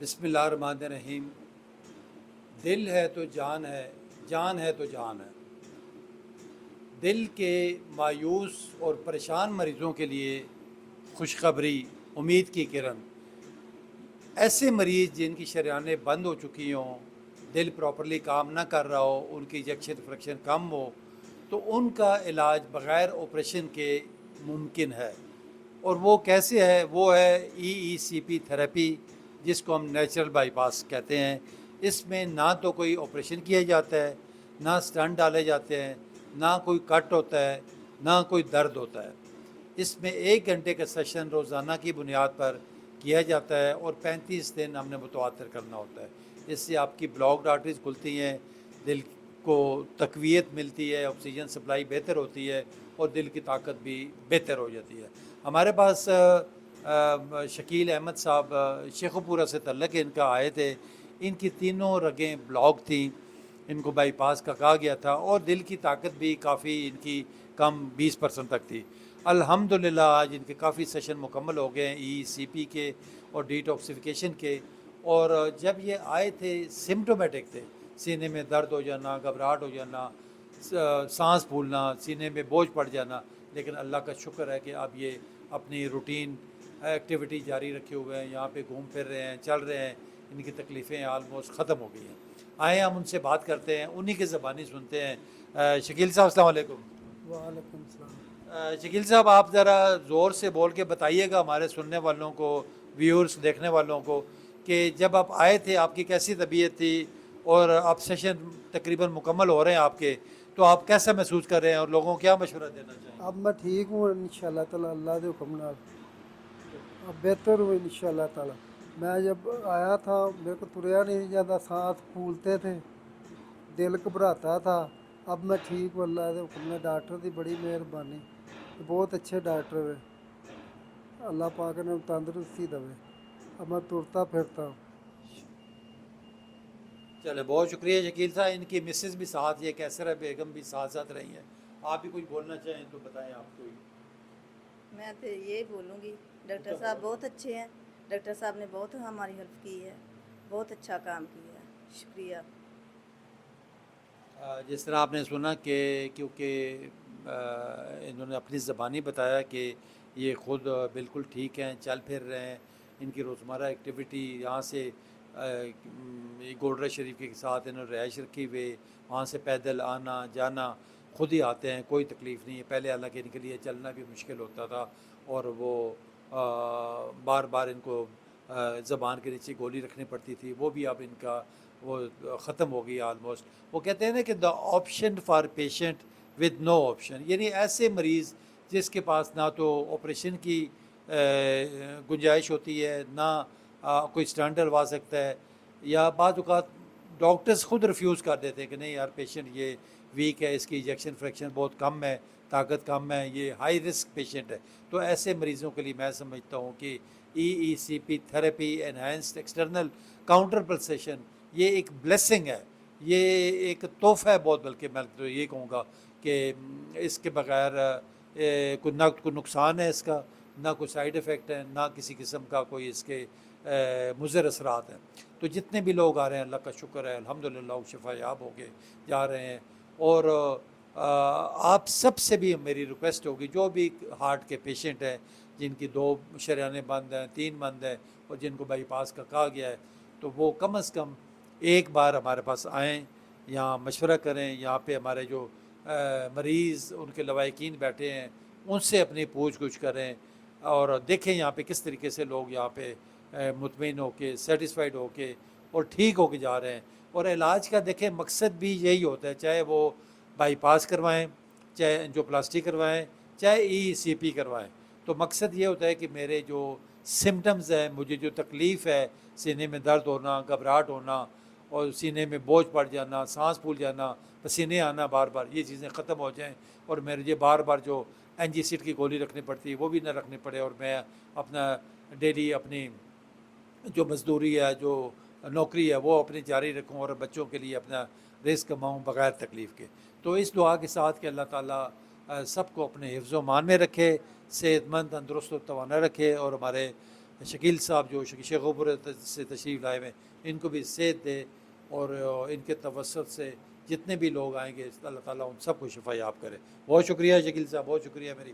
بسم اللہ الرحمن الرحیم۔ دل ہے تو جان ہے، جان ہے تو جان ہے۔ دل کے مایوس اور پریشان مریضوں کے لیے خوشخبری، امید کی کرن۔ ایسے مریض جن کی شریانیں بند ہو چکی ہوں، دل پراپرلی کام نہ کر رہا ہو، ان کی انجیکشن فریکشن کم ہو، تو ان کا علاج بغیر آپریشن کے ممکن ہے۔ اور وہ کیسے ہے؟ وہ ہے ای سی پی تھراپی، جس کو ہم نیچرل بائی پاس کہتے ہیں۔ اس میں نہ تو کوئی آپریشن کیا جاتا ہے، نہ اسٹنٹ ڈالے جاتے ہیں، نہ کوئی کٹ ہوتا ہے، نہ کوئی درد ہوتا ہے۔ اس میں 1 گھنٹے کا سیشن روزانہ کی بنیاد پر کیا جاتا ہے اور 35 دن ہم نے متواتر کرنا ہوتا ہے۔ اس سے آپ کی بلاکڈ آرٹریز کھلتی ہیں، دل کو تقویت ملتی ہے، آکسیجن سپلائی بہتر ہوتی ہے اور دل کی طاقت بھی بہتر ہو جاتی ہے۔ ہمارے پاس شکیل احمد صاحب شیخ پورہ سے تعلق ان کا آئے تھے۔ ان کی تینوں رگیں بلاک تھیں، ان کو بائی پاس کا کہا گیا تھا اور دل کی طاقت بھی کافی ان کی کم 20% تک تھی۔ الحمدللہ آج ان کے کافی سیشن مکمل ہو گئے ہیں ای سی پی کے اور ڈیٹاکسیفیکیشن کے۔ اور جب یہ آئے تھے سمٹومیٹک تھے، سینے میں درد ہو جانا، گھبراہٹ ہو جانا، سانس پھولنا، سینے میں بوجھ پڑ جانا، لیکن اللہ کا شکر ہے کہ اب یہ اپنی روٹین ایکٹیویٹی جاری رکھے ہوئے ہیں، یہاں پہ گھوم پھر رہے ہیں، چل رہے ہیں، ان کی تکلیفیں آلموسٹ ختم ہو گئی ہیں۔ آئیں ہم ان سے بات کرتے ہیں، انہی کی زبانی سنتے ہیں۔ شکیل صاحب السلام علیکم۔ وعلیکم السلام۔ شکیل صاحب آپ ذرا زور سے بول کے بتائیے گا ہمارے سننے والوں کو، ویورز دیکھنے والوں کو، کہ جب آپ آئے تھے آپ کی کیسی طبیعت تھی اور اب سیشن تقریباً مکمل ہو رہے ہیں آپ کے، تو آپ کیسا محسوس کر رہے ہیں اور لوگوں کو کیا مشورہ دینا چاہیں اب میں ٹھیک ہوں انشاءاللہ تعالی، اللہ کے حکم نال اب بہتر ہوں انشاءاللہ تعالی۔ میں جب آیا تھا میرے کو تریا نہیں جاتا، سانس پھولتے تھے، دل گھبراتا تھا۔ اب میں ٹھیک ہوں اللہ کے حکم نال، ڈاکٹر کی بڑی مہربانی، بہت اچھے ڈاکٹر ہے، اللہ پاک نے تندرستی دے، اب میں ٹرتا پھرتا ہوں۔ چلے بہت شکریہ شکیل صاحب۔ ان کی مسز بھی ساتھ، یہ کیسرہ بیگم بھی ساتھ ساتھ رہی ہیں۔ آپ بھی کچھ بولنا چاہیں تو بتائیں آپ کو۔ میں تو یہی بولوں گی، ڈاکٹر صاحب بہت اچھے ہیں، ڈاکٹر صاحب نے بہت ہماری ہیلپ کی ہے، بہت اچھا کام کیا ہے، شکریہ۔ جس طرح آپ نے سنا کہ کیونکہ انہوں نے اپنی زبانی بتایا کہ یہ خود بالکل ٹھیک ہیں، چل پھر رہے ہیں، ان کی روزمرہ ایکٹیویٹی یہاں سے گولڈرا شریف کے ساتھ انہوں نے رہائش رکھی ہوئے، وہاں سے پیدل آنا جانا خود ہی آتے ہیں، کوئی تکلیف نہیں ہے۔ پہلے حالانکہ ان کے لیے چلنا بھی مشکل ہوتا تھا اور وہ بار بار ان کو زبان کے نیچے گولی رکھنی پڑتی تھی، وہ بھی اب ان کا وہ ختم ہو گئی آلموسٹ۔ وہ کہتے ہیں نا کہ دا option for patient with no option, یعنی ایسے مریض جس کے پاس نہ تو آپریشن کی گنجائش ہوتی ہے، نہ کوئی اسٹنٹ ڈلوا سکتا ہے، یا بعض اوقات ڈاکٹرز خود ریفیوز کر دیتے ہیں کہ نہیں یار پیشنٹ یہ ویک ہے، اس کی انجیکشن فریکشن بہت کم ہے، طاقت کم ہے، یہ ہائی رسک پیشنٹ ہے۔ تو ایسے مریضوں کے لیے میں سمجھتا ہوں کہ ای سی پی تھراپی، انہینسڈ ایکسٹرنل کاؤنٹر پلسیشن، یہ ایک بلیسنگ ہے، یہ ایک تحفہ ہے بہت، بلکہ میں تو یہ کہوں گا کہ اس کے بغیر کوئی نقصان ہے اس کا، نہ کوئی سائیڈ ایفیکٹ ہے، نہ کسی قسم کا کوئی اس کے مضر اثرات ہیں۔ تو جتنے بھی لوگ آ رہے ہیں اللہ کا شکر ہے الحمدللہ وہ شفا یاب ہو گئے جا رہے ہیں۔ اور آپ سب سے بھی میری ریکویسٹ ہوگی، جو بھی ہارٹ کے پیشنٹ ہیں جن کی 2 شریانیں بند ہیں، 3 بند ہیں، اور جن کو بائی پاس کا کہا گیا ہے، تو وہ کم از کم ایک بار ہمارے پاس آئیں، یہاں مشورہ کریں۔ یہاں پہ ہمارے جو مریض ان کے لوائقین بیٹھے ہیں ان سے اپنی پوچھ گچھ کریں اور دیکھیں یہاں پہ کس طریقے سے لوگ یہاں پہ مطمئن ہو کے، سیٹسفائیڈ ہو کے اور ٹھیک ہو کے جا رہے ہیں۔ اور علاج کا دیکھیں مقصد بھی یہی ہوتا ہے، چاہے وہ بائی پاس کروائیں، چاہے انجیوپلاسٹی کروائیں، چاہے ای سی پی کروائیں، تو مقصد یہ ہوتا ہے کہ میرے جو سمٹمز ہیں، مجھے جو تکلیف ہے، سینے میں درد ہونا، گھبراہٹ ہونا اور سینے میں بوجھ پڑ جانا، سانس پھول جانا، پسینے آنا بار بار، یہ چیزیں ختم ہو جائیں اور میرے بار بار جو اینجی-سیٹ کی گولی رکھنی پڑتی ہے وہ بھی نہ رکھنی پڑے، اور میں اپنا ڈیلی اپنی جو مزدوری ہے، جو نوکری ہے، وہ اپنی جاری رکھوں اور بچوں کے لیے اپنا رزق کماؤں بغیر تکلیف کے۔ تو اس دعا کے ساتھ کہ اللہ تعالیٰ سب کو اپنے حفظ و امان میں رکھے، صحت مند، تندرست و توانا رکھے، اور ہمارے شکیل صاحب جو شیخ غبر سے تشریف لائے ہوئے ان کو بھی صحت دے، اور ان کے توسط سے جتنے بھی لوگ آئیں گے اللہ تعالیٰ ان سب کو شفا یاب کرے۔ بہت شکریہ شکیل صاحب، بہت شکریہ میری